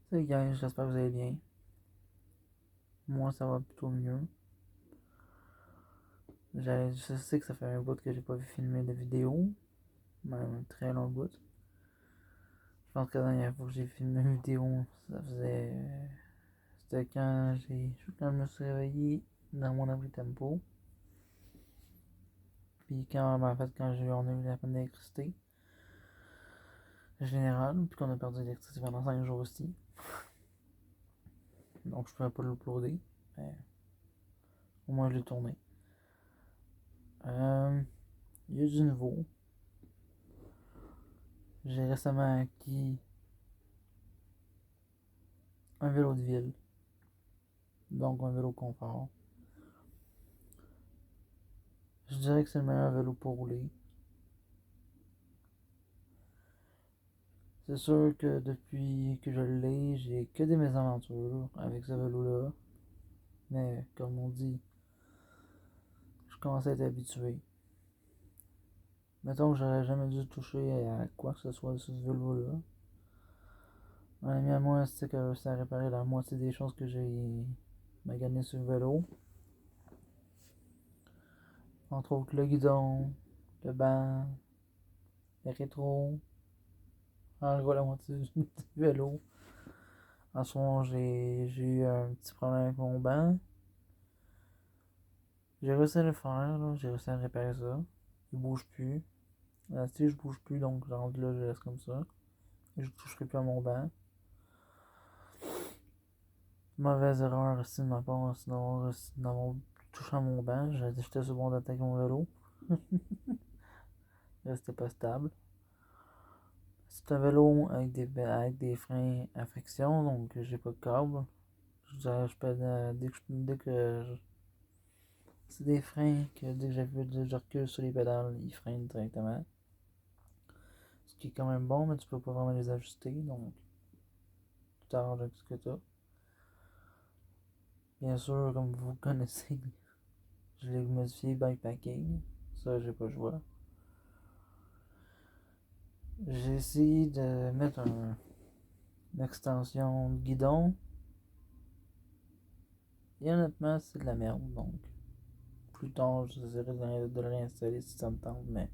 Salut gang, j'espère que vous allez bien. Moi, ça va plutôt mieux. Je sais que ça fait un bout que j'ai pas vu filmer de vidéo, même un très long bout. Je pense que la dernière fois que j'ai filmé une vidéo, ça faisait. C'était quand je me suis réveillé dans mon abri tempo. Puis quand on a eu la panne d'électricité générale, puis qu'on a perdu l'électricité pendant 5 jours aussi. Donc je pouvais pas l'uploader, mais au moins je l'ai tourné. Il y a du nouveau. J'ai récemment acquis un vélo de ville, donc un vélo confort. Je dirais que c'est le meilleur vélo pour rouler. C'est sûr que depuis que je l'ai, j'ai que des mésaventures avec ce vélo-là. Mais comme on dit, je commence à être habitué. Mettons que j'aurais jamais dû toucher à quoi que ce soit sur ce vélo-là. Un ami à moi, c'est que ça a réparé la moitié des choses que j'ai magané sur le vélo. Entre autres le guidon, le banc, les rétros, en gros la moitié du vélo. En ce moment, j'ai eu un petit problème avec mon banc. J'ai réussi à le faire, là. J'ai réussi à réparer ça. Il bouge plus. Si je bouge plus, donc rendu là, je laisse comme ça. Et je toucherai plus à mon banc. Mauvaise erreur aussi de ma part, sinon d'avoir touché à mon banc. J'étais sur le bord d'attaquer mon vélo. Restait pas stable. C'est un vélo avec des freins à friction, donc j'ai pas de câble. Je peux, dès que c'est des freins que dès que je recule sur les pédales, ils freinent directement. Ce qui est quand même bon, mais tu peux pas vraiment les ajuster, donc tu t'arranges avec ce que tu as. Bien sûr, comme vous connaissez, je l'ai modifié bikepacking. Ça, j'ai pas le choix. J'ai essayé de mettre une extension de guidon. Et honnêtement, c'est de la merde, donc plus tard, j'essaierai de le réinstaller si ça me tente, mais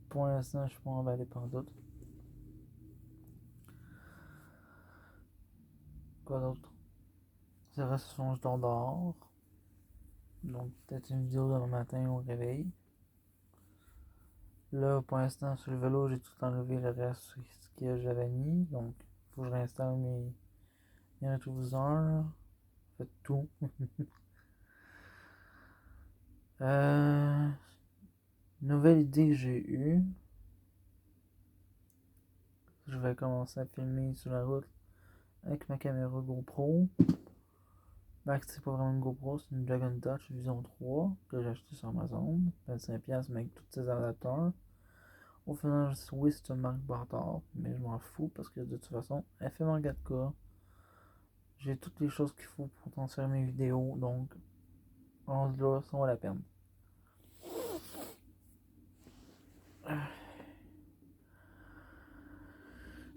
pour l'instant, je suis pas emballé par doute. Quoi d'autre? C'est vrai, ce sont je dors dehors. Donc peut-être une vidéo demain matin au réveil. Là, pour l'instant, sur le vélo, j'ai tout enlevé le reste que j'avais mis. Donc, il faut que je réinstalle mes rétroviseurs. Fait tout. euh, Nouvelle idée que j'ai eue. Je vais commencer à filmer sur la route avec ma caméra GoPro. Ben, c'est pas vraiment une GoPro, c'est une Dragon Touch Vision 3 que j'ai acheté sur Amazon. 25$ mais avec tous ses adapteurs. Au final, oui, c'est une marque bâtard, mais je m'en fous parce que de toute façon, elle fait en 4K. J'ai toutes les choses qu'il faut pour transférer mes vidéos, donc on se là, ça vaut la peine.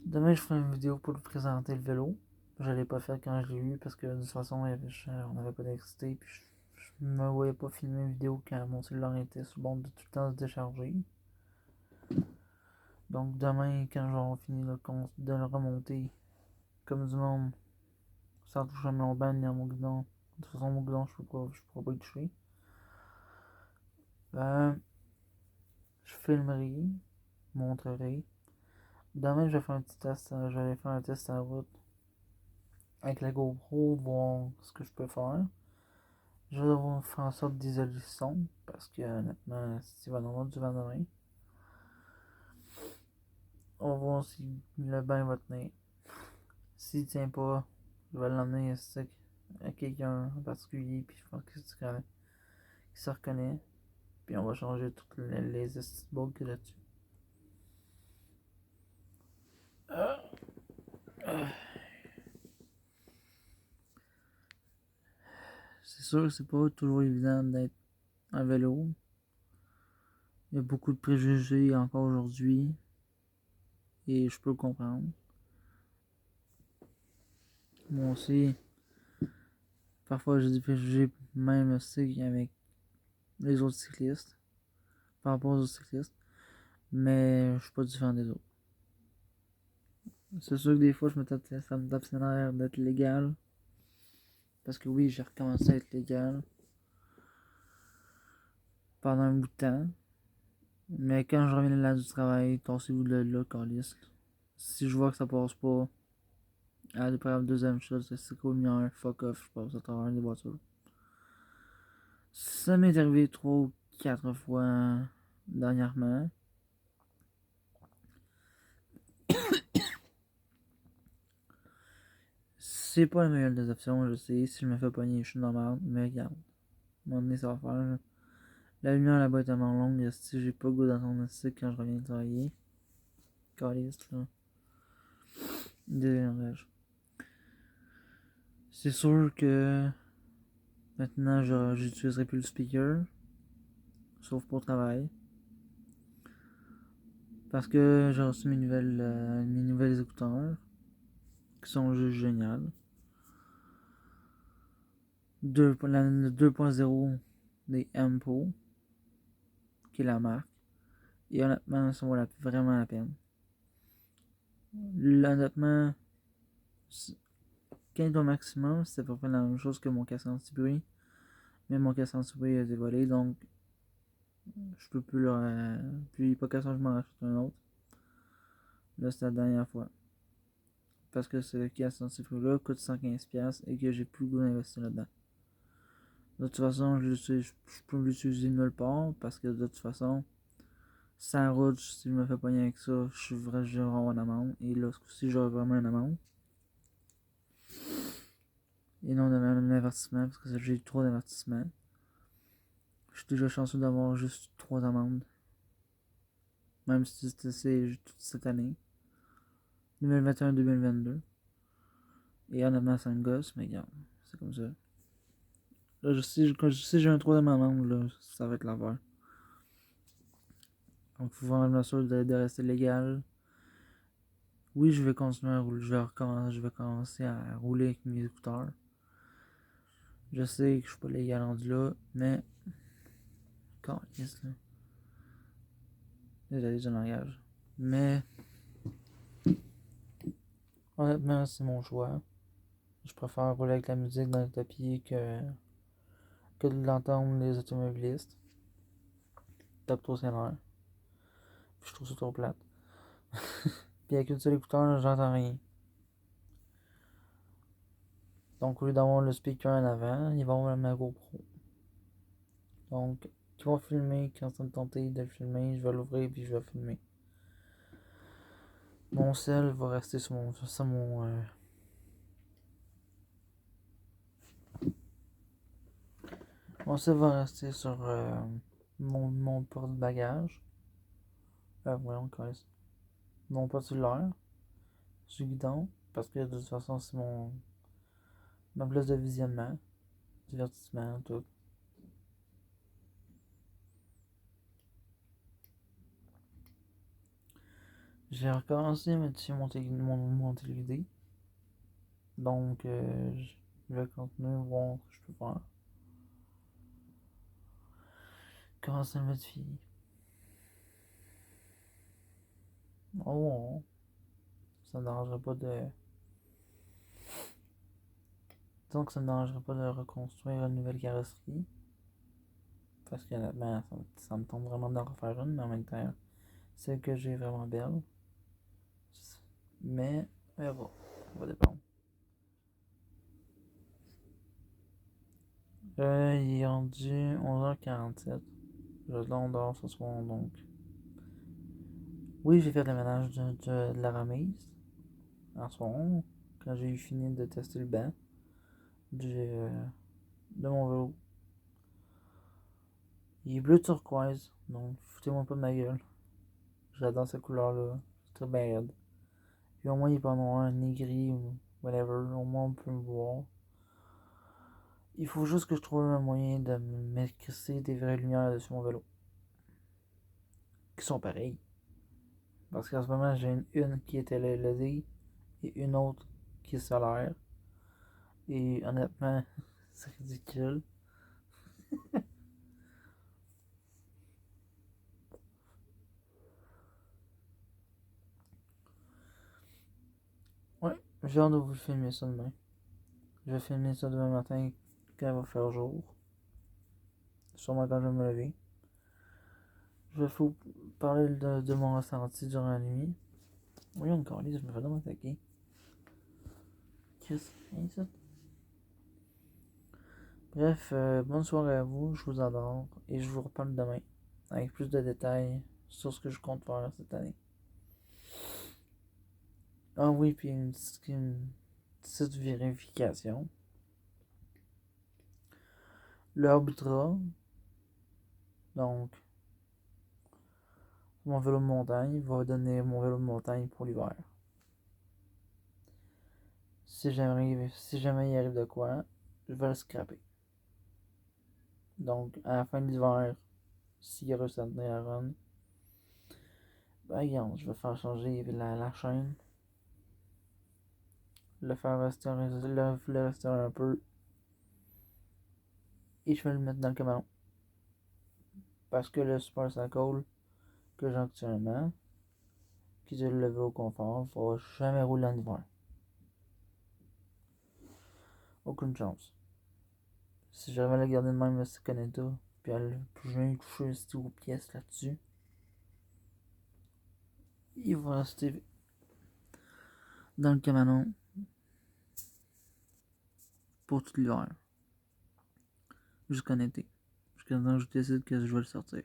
Demain, je ferai une vidéo pour vous présenter le vélo. Je l'ai pas fait quand je l'ai eu parce que de toute façon, on n'avait pas d'électricité. Puis je me voyais pas filmer une vidéo quand mon cellulaire était sur le bord de tout le temps se décharger. Donc demain, quand j'aurai fini de le remonter comme du monde, sans toucher à mon banc ni à mon guidon. De toute façon, mon guidon, je pourrais pas y toucher. Je filmerai, montrerai. Demain, je vais faire un petit test. Je vais aller faire un test à la route avec la GoPro, voir ce que je peux faire. Je vais devoir faire en sorte d'isoler le son parce que honnêtement, si va demain, tu vas demain. On va voir si le bain va tenir. S'il tient pas, je vais l'emmener à quelqu'un en particulier, puis je pense que c'est correct, qui se reconnaît. Puis on va changer toutes les bugs que là-dessus. Euh, euh, C'est sûr que c'est pas toujours évident d'être un vélo. Il y a beaucoup de préjugés encore aujourd'hui et je peux le comprendre. Moi aussi, parfois j'ai des préjugés même aussi avec les autres cyclistes, par rapport aux autres cyclistes, mais je suis pas différent des autres. C'est sûr que des fois, ça me tape sur l'air d'être légal, parce que oui, j'ai recommencé à être légal pendant un bout de temps, mais quand je reviens là du travail, tassez-vous de là, calice. Si je vois que ça passe pas, allez, par exemple, deuxième chose, c'est cool, mieux, fuck off, je passe à travers les voitures. Ça m'est arrivé 3 ou 4 fois dernièrement. C'est pas la meilleure des options, je sais. Si je me fais pogner, je suis normal, mais regarde. À un moment donné, ça va faire. Là. La lumière là-bas est tellement longue, si j'ai pas le goût d'attendre ça quand je reviens de travailler. Caliste, là. Désengage. C'est sûr que maintenant, j'utiliserai plus le speaker, sauf pour le travail. Parce que j'ai reçu mes nouvelles écouteurs, qui sont juste géniales. Le 2.0 des Ampo, qui est la marque. Et honnêtement, ça vaut vraiment la peine. Honnêtement, quand il est au maximum, c'est à peu près la même chose que mon casque anti-bruit. Mais mon casque anti-bruit a été volé, donc je peux plus le. Puis pas question que je m'en rachète un autre. Là, c'est la dernière fois. Parce que ce casque anti-bruit là coûte 115$ et que j'ai plus le goût d'investir là-dedans. De toute façon, je peux l'utiliser nulle part parce que de toute façon, sans route, si je me fais pogner avec ça, je vais avoir une amende. Et là, ce coup-ci, j'aurai vraiment une amende. Et non un avertissement parce que j'ai eu trop d'avertissements. Je suis déjà chanceux d'avoir juste 3 amendes. Même si c'est toute cette année. 2021-2022. Et honnêtement, ça me gosse, mais regarde, c'est comme ça. Là, quand je sais j'ai un troisième amende, là, ça va être l'envers. Donc, il faut vraiment être sûr de rester légal. Oui, je vais continuer à rouler, je vais commencer à rouler avec mes écouteurs. Je sais que je suis pas légal rendu là, mais. Calisse, là. Désolé du langage. Mais. Honnêtement, c'est mon choix. Je préfère rouler avec la musique dans le tapis que de l'entendre les automobilistes. Top trop sévère. Puis je trouve ça trop plate. Puis avec une seule écouteur, j'entends rien. Donc au lieu d'avoir le speaker en avant, ils vont avoir ma GoPro. Donc, ils vont filmer quand ça me tenter de le filmer, je vais l'ouvrir puis je vais filmer. Mon sel va rester sur mon sel va rester sur mon porte-bagages. Voyons, mon porte-cellulaire. Sur le guidon. Parce que de toute façon, c'est ma place de visionnement. Divertissement, tout. J'ai recommencé à monter l'idée. Donc, je vais continuer, voir ce que je peux faire. Commencer à le modifier. Oh, ça ne dérangerait pas de. Disons que ça ne dérangerait pas de reconstruire une nouvelle carrosserie. Parce que honnêtement, ça me tombe vraiment d'en refaire une, mais en même temps, celle que j'ai est vraiment belle. Mais, bon, ça va dépendre. Il est rendu 11h47. Je l'ai dehors ce soir, donc. Oui, j'ai fait le ménage de la remise en soir, quand j'ai eu fini de tester le banc de mon vélo. Il est bleu turquoise, donc foutez-moi pas de ma gueule. J'adore cette couleur-là, c'est très bien raide. Puis au moins, il est pas noir, ni gris ou whatever, au moins on peut me voir. Il faut juste que je trouve un moyen de mettre des vraies lumières dessus mon vélo. Qui sont pareilles. Parce qu'en ce moment, j'ai une qui est LED et une autre qui est solaire. Et honnêtement, c'est ridicule. Ouais, j'ai hâte de vous filmer ça demain. Je vais filmer ça demain matin quand il va faire jour. Sûrement quand je vais me lever. Je vais vous parler de mon ressenti durant la nuit. Oui, encore, je me fais vraiment attaquer. Qu'est-ce que c'est ça? Bref, bonne soirée à vous, je vous adore et je vous reparle demain avec plus de détails sur ce que je compte faire cette année. Ah oui, puis une petite vérification. Le Arbitra, donc mon vélo de montagne, va donner mon vélo de montagne pour l'hiver. Si jamais il arrive de quoi, je vais le scraper. Donc, à la fin de l'hiver, s'il a réussi à tenir la run, ben regarde, je vais faire changer la chaîne, le rester un peu, et je vais le mettre dans le camion. Parce que le Super Cycle que j'ai actuellement, qui est le vélo confort, va jamais rouler en hiver. Aucune chance. Si j'avais le garder de même, ce Canada, puis je viens de coucher aux pièces là-dessus, il va rester dans le camion pour tout l'hiver. Jusqu'en été. Jusqu'à temps que je décide que je vais le sortir.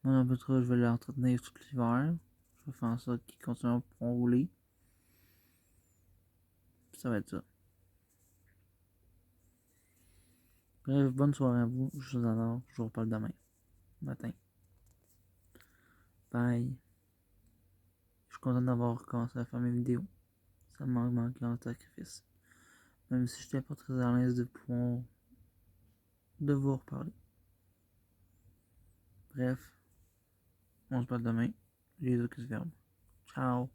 Mon arbitre, je vais l'entretenir tout l'hiver. Je vais faire en sorte qu'il continue à rouler. Ça va être ça. Bref, bonne soirée à vous. Je vous adore. Je vous reparle demain matin. Bye. Je suis content d'avoir commencé à faire mes vidéos. Ça m'a manqué en sacrifice. Même si je n'étais pas très à l'aise de pouvoir de vous reparler. Bref, on se parle demain. Les autres qui se ferment. Ciao.